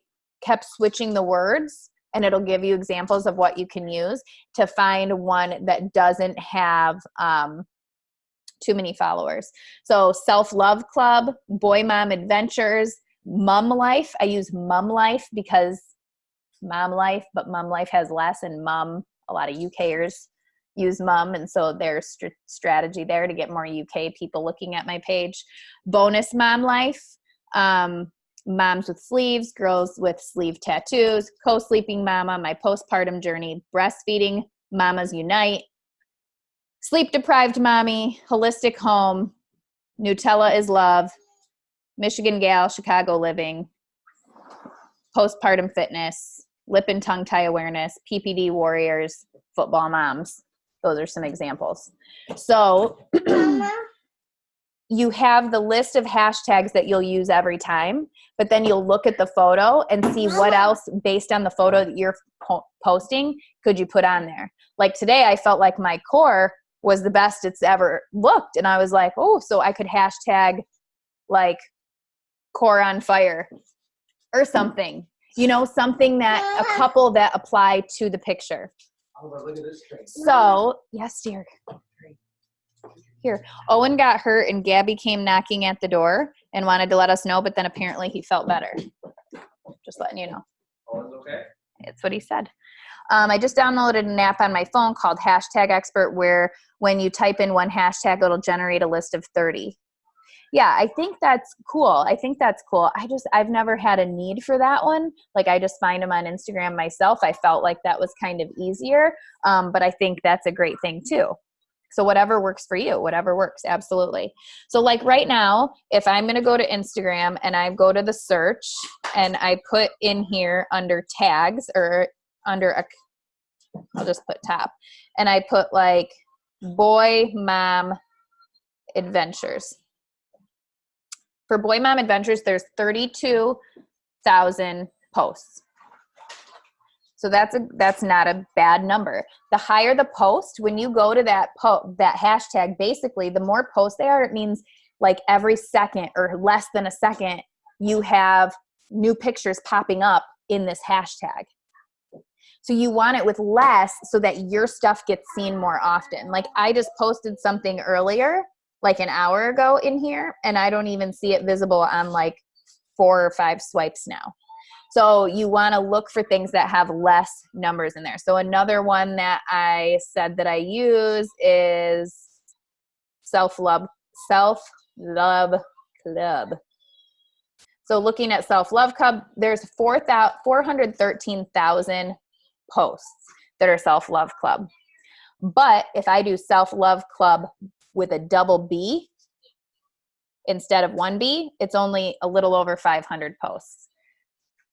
kept switching the words, and it'll give you examples of what you can use to find one that doesn't have too many followers. So Self-Love Club, Boy Mom Adventures, Mom Life. I use Mom Life because Mom Life, but Mom Life has less, and Mom, a lot of UKers use Mum, and so there's strategy there to get more UK people looking at my page. Bonus Mom Life, Moms with Sleeves, Girls with Sleeve Tattoos, Co-Sleeping Mama, My Postpartum Journey, Breastfeeding, Mamas Unite, Sleep Deprived Mommy, Holistic Home, Nutella is Love, Michigan Gal, Chicago Living, Postpartum Fitness, Lip and Tongue Tie Awareness, PPD Warriors, Football Moms. Those are some examples. So you have the list of hashtags that you'll use every time, but then you'll look at the photo and see what else, based on the photo that you're posting, could you put on there. Like today, I felt like my core was the best it's ever looked. And I was like, oh, so I could hashtag like core on fire or something, you know, something that a couple that apply to the picture. Look at this train. So, yes, dear. Here, Owen got hurt and Gabby came knocking at the door and wanted to let us know, but then apparently he felt better. Just letting you know. Owen's okay? That's what he said. I just downloaded an app on my phone called Hashtag Expert, where when you type in one hashtag, it'll generate a list of 30. Yeah, I think that's cool. I've never had a need for that one. Like, I just find them on Instagram myself. I felt like that was kind of easier. But I think that's a great thing too. So whatever works for you, whatever works, absolutely. So like right now, if I'm going to go to Instagram and I go to the search and I put in here under tags or under I'll just put top, and I put like Boy Mom Adventures. For Boy Mom Adventures, there's 32,000 posts. So that's not a bad number. The higher the post, when you go to that hashtag, basically the more posts they are, it means like every second or less than a second, you have new pictures popping up in this hashtag. So you want it with less so that your stuff gets seen more often. Like I just posted something earlier, like an hour ago in here, and I don't even see it visible on like 4 or 5 swipes now. So you want to look for things that have less numbers in there. So another one that I said that I use is Self-Love Club. So looking at Self-Love Club, there's 413,000 posts that are Self-Love Club. But if I do Self-Love Club with a double B instead of one B, it's only a little over 500 posts.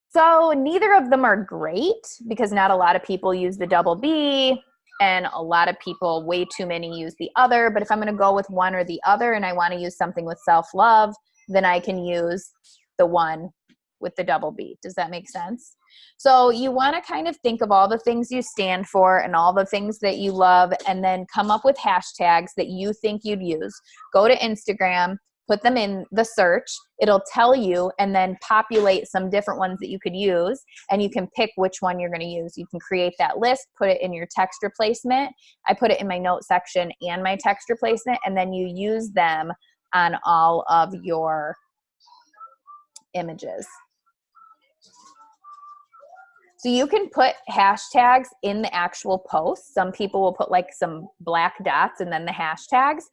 So neither of them are great because not a lot of people use the double B and a lot of people, way too many, use the other. But if I'm going to go with one or the other and I want to use something with self-love, then I can use the one with the double B. Does that make sense? So you want to kind of think of all the things you stand for and all the things that you love, and then come up with hashtags that you think you'd use. Go to Instagram, put them in the search, it'll tell you, and then populate some different ones that you could use, and you can pick which one you're going to use. You can create that list, put it in your text replacement. I put it in my note section and my text replacement, and then you use them on all of your images. So you can put hashtags in the actual post. Some people will put like some black dots and then the hashtags.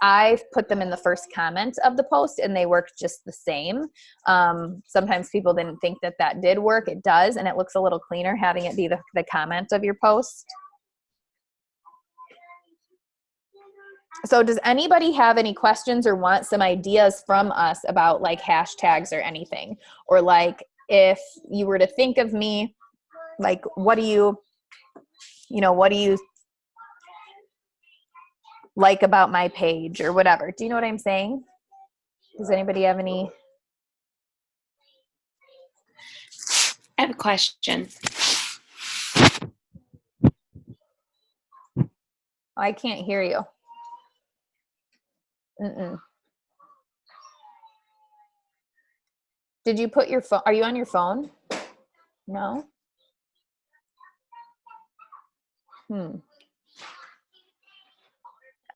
I've put them in the first comment of the post and they work just the same. Sometimes people didn't think that that did work. It does, and it looks a little cleaner having it be the comment of your post. So does anybody have any questions or want some ideas from us about like hashtags or anything? Or like if you were to think of me, like what do you like about my page or whatever? Do you know what I'm saying? Does anybody have any? I have a question. I can't hear you. Did you put your phone? Are you on your phone? No?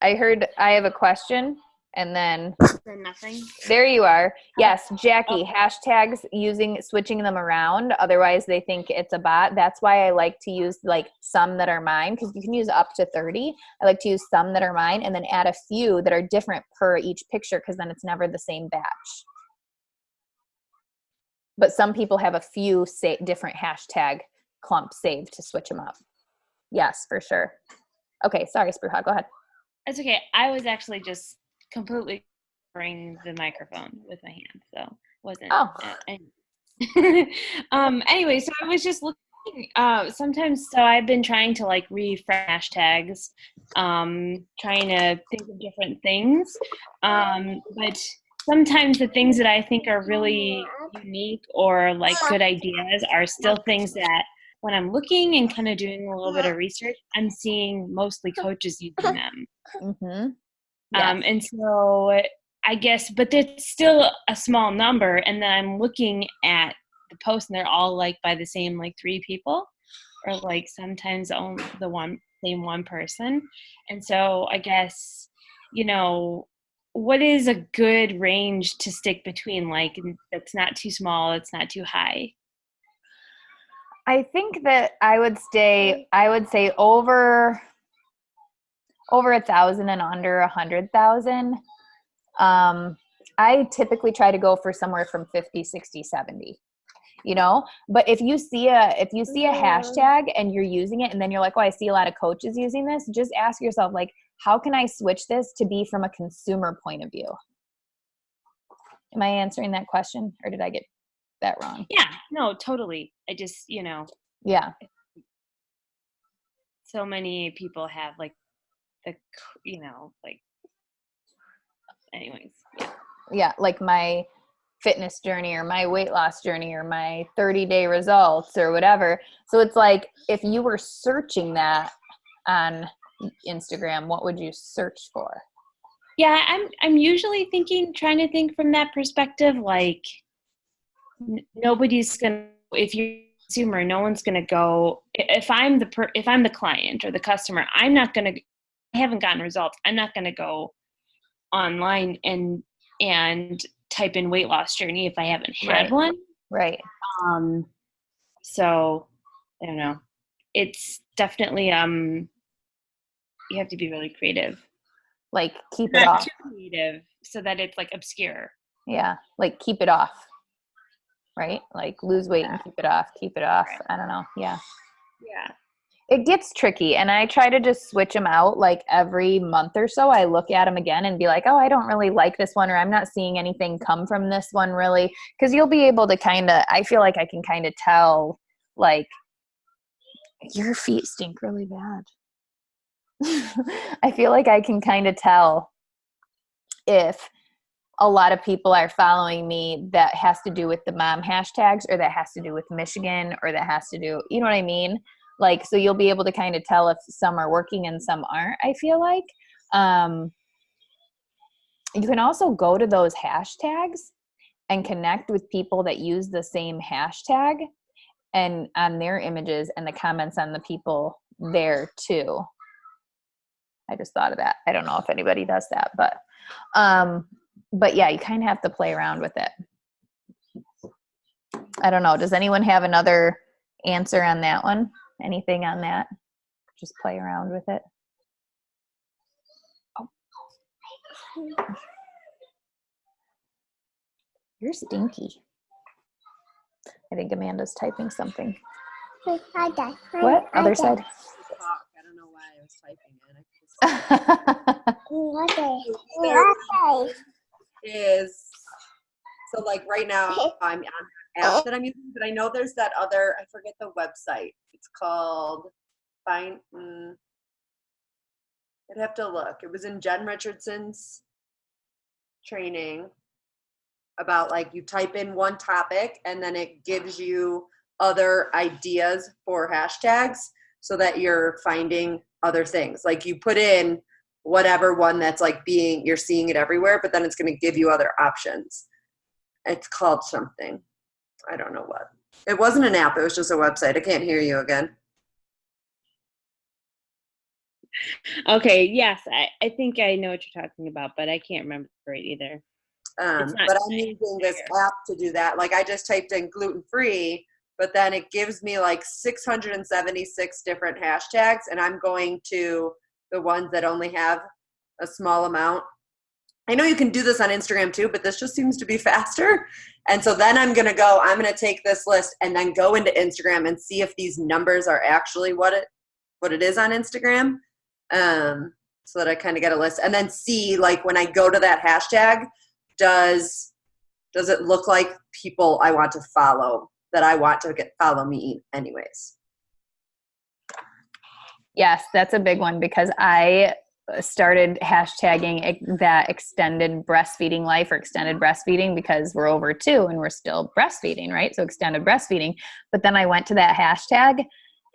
I heard I have a question, and then Then nothing. there you are. Yes, Jackie, hashtags switching them around. Otherwise, they think it's a bot. That's why I like to use like some that are mine, because you can use up to 30. I like to use some that are mine and then add a few that are different per each picture, because then it's never the same batch. But some people have a few different hashtag clumps saved to switch them up. Yes, for sure. Okay, sorry, Spruha, go ahead. It's okay. I was actually just completely covering the microphone with my hand, so wasn't. Oh. Anyway, so I was just looking. Sometimes, so I've been trying to like refresh hashtags, trying to think of different things, but sometimes the things that I think are really unique or like good ideas are still things that when I'm looking and kind of doing a little bit of research, I'm seeing mostly coaches using them. Mm-hmm. Yes. And so I guess, but it's still a small number. And then I'm looking at the posts and they're all like by the same like 3 people, or like sometimes only the same one person. And so I guess, what is a good range to stick between? Like, it's not too small, it's not too high. I think that I would say over 1,000 and under 100,000. I typically try to go for somewhere from 50, 60, 70, but if you see a hashtag and you're using it and then you're like, oh, I see a lot of coaches using this, just ask yourself, like, how can I switch this to be from a consumer point of view? Am I answering that question, or did I get that wrong? Yeah, no, totally. I just, Yeah. So many people have like anyways. Yeah. Yeah. Like my fitness journey or my weight loss journey or my 30-day results or whatever. So it's like, if you were searching that on Instagram, what would you search for? Yeah, I'm usually trying to think from that perspective, like nobody's gonna, if you're a consumer, no one's gonna go, if I'm the client or the customer, I haven't gotten results, I'm not gonna go online and type in weight loss journey if I haven't had one. Right. So I don't know. It's definitely you have to be really creative. Like keep it off. Not too creative so that it's like obscure. Yeah. Like keep it off. Right? Like lose weight and keep it off. Right. I don't know. Yeah. Yeah. It gets tricky, and I try to just switch them out like every month or so. I look at them again and be like, oh, I don't really like this one, or I'm not seeing anything come from this one really. Because you'll be able to I feel like I can kind of tell, like, your feet stink really bad. I feel like I can kind of tell if a lot of people are following me that has to do with the mom hashtags, or that has to do with Michigan, or that has to do, you know what I mean? Like, so you'll be able to kind of tell if some are working and some aren't, I feel like. You can also go to those hashtags and connect with people that use the same hashtag and on their images and the comments on the people there too. I just thought of that. I don't know if anybody does that, but yeah, you kind of have to play around with it. I don't know. Does anyone have another answer on that one? Anything on that? Just play around with it. Oh. You're stinky. I think Amanda's typing something. What? Other side? I don't know why I was typing it. Is so like right now I'm on an app that I'm using, but I know there's that other, I forget the website. It's called I'd have to look. It was in Jen Richardson's training about, like, you type in one topic and then it gives you other ideas for hashtags so that you're finding other things. Like you put in whatever one that's like you're seeing it everywhere, but then it's going to give you other options. It's called something. I don't know what. It wasn't an app. It was just a website. I can't hear you again. Okay, yes, I think I know what you're talking about, but I can't remember it either. It's not But I'm using this app to do that. Like I just typed in gluten-free, but then it gives me like 676 different hashtags, and I'm going to the ones that only have a small amount. I know you can do this on Instagram too, but this just seems to be faster. And so then I'm going to take this list and then go into Instagram and see if these numbers are actually what it is on Instagram. So that I kind of get a list and then see like when I go to that hashtag, does it look like people I want to follow that I want to follow me anyways? Yes, that's a big one because I started hashtagging that extended breastfeeding life or extended breastfeeding because we're over 2 and we're still breastfeeding, right? So extended breastfeeding. But then I went to that hashtag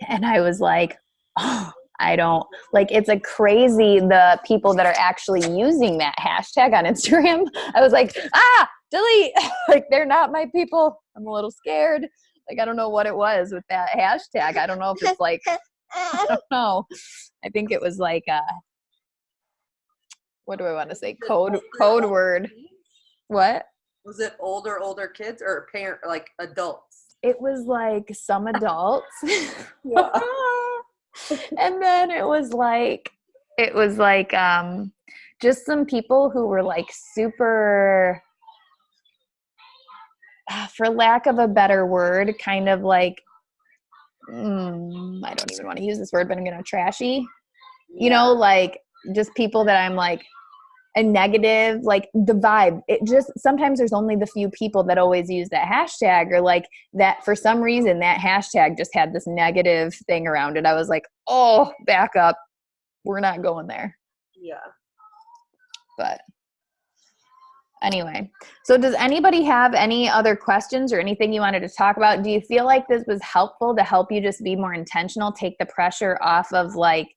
and I was like, oh, I don't like, it's a crazy, the people that are actually using that hashtag on Instagram. I was like, delete, like they're not my people. I'm a little scared. Like, I don't know what it was with that hashtag. I don't know if it's like, I don't know. I think it was like, what do I want to say? Code word. What? Was it older kids or parent, like adults? It was like some adults. Yeah. And then it was like just some people who were like super, for lack of a better word, kind of like, I don't even want to use this word, but I'm going to trashy, you know, like just people that I'm like a negative, like the vibe. It just, sometimes there's only the few people that always use that hashtag or like that for some reason that hashtag just had this negative thing around it. I was like, oh, back up. We're not going there. Yeah. But anyway, so does anybody have any other questions or anything you wanted to talk about? Do you feel like this was helpful to help you just be more intentional, take the pressure off of like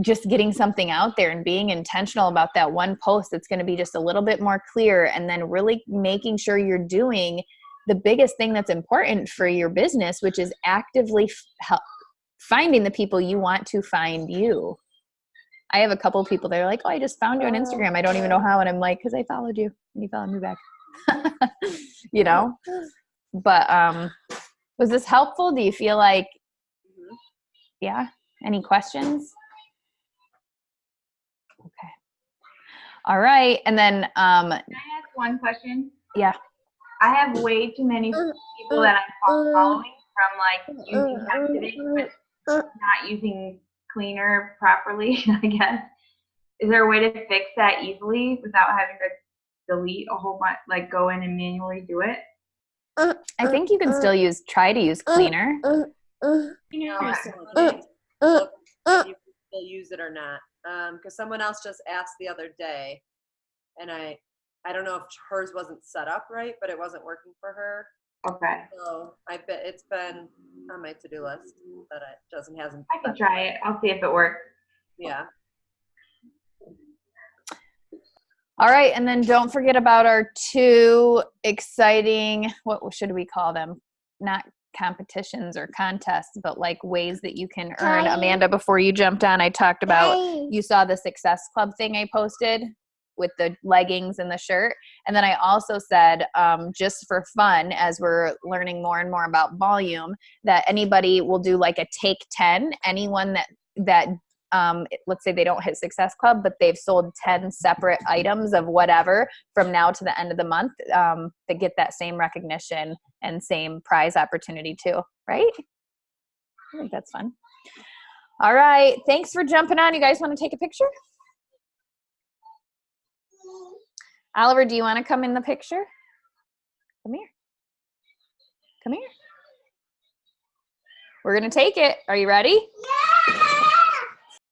just getting something out there and being intentional about that one post that's going to be just a little bit more clear, and then really making sure you're doing the biggest thing that's important for your business, which is actively finding the people you want to find you. I have a couple of people that are like, oh, I just found you on Instagram. I don't even know how. And I'm like, because I followed you and you followed me back. You know? But was this helpful? Do you feel like, yeah? Any questions? Okay. All right. And then Can I ask one question? yeah. I have way too many people that I'm following from like using Activate but not using Cleaner properly, I guess. Is there a way to fix that easily without having to delete a whole bunch, like go in and manually do it? I think you can still try to use Cleaner. Cleaner is Look if you can still use it or not. Because someone else just asked the other day, and I don't know if hers wasn't set up right, but it wasn't working for her. Okay. So I bet it's been on my to-do list that it hasn't. I can try it. I'll see if it works. Yeah. All right. And then don't forget about our 2 exciting, what should we call them? Not competitions or contests, but like ways that you can earn. Amanda, before you jumped on, I talked about, you saw the Success Club thing I posted with the leggings and the shirt. And then I also said, just for fun, as we're learning more and more about volume, that anybody will do like a take 10, anyone that let's say they don't hit Success Club, but they've sold 10 separate items of whatever from now to the end of the month, that get that same recognition and same prize opportunity too, right? I think that's fun. All right. Thanks for jumping on. You guys want to take a picture? Oliver, do you want to come in the picture? Come here. Come here. We're going to take it. Are you ready? Yeah.